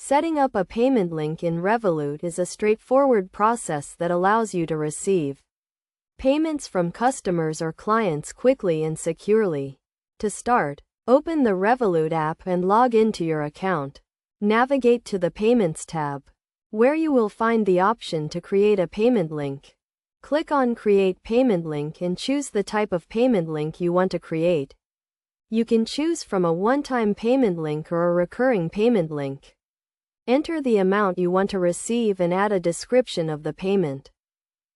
Setting up a payment link in Revolut is a straightforward process that allows you to receive payments from customers or clients quickly and securely. To start, open the Revolut app and log into your account. Navigate to the Payments tab, where you will find the option to create a payment link. Click on Create Payment Link and choose the type of payment link you want to create. You can choose from a one-time payment link or a recurring payment link. Enter the amount you want to receive and add a description of the payment.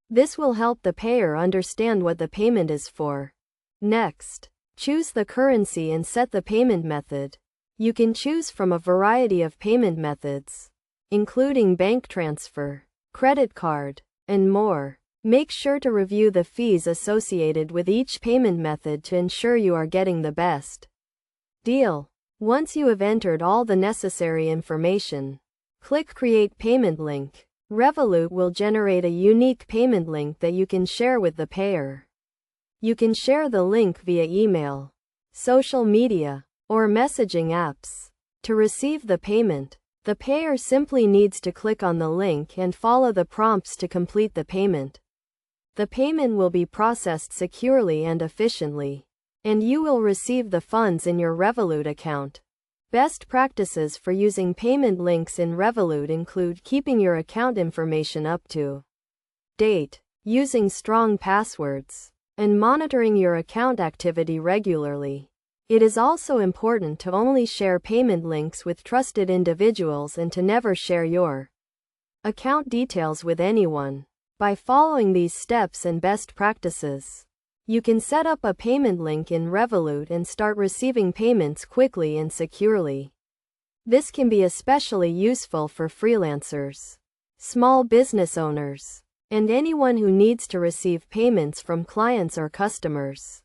This will help the payer understand what the payment is for. Next, choose the currency and set the payment method. You can choose from a variety of payment methods, including bank transfer, credit card, and more. Make sure to review the fees associated with each payment method to ensure you are getting the best deal. Once you have entered all the necessary information, click Create Payment Link. Revolut will generate a unique payment link that you can share with the payer. You can share the link via email, social media, or messaging apps. To receive the payment, the payer simply needs to click on the link and follow the prompts to complete the payment. The payment will be processed securely and efficiently, and you will receive the funds in your Revolut account. Best practices for using payment links in Revolut include keeping your account information up to date, using strong passwords, and monitoring your account activity regularly. It is also important to only share payment links with trusted individuals and to never share your account details with anyone. By following these steps and best practices, you can set up a payment link in Revolut and start receiving payments quickly and securely. This can be especially useful for freelancers, small business owners, and anyone who needs to receive payments from clients or customers.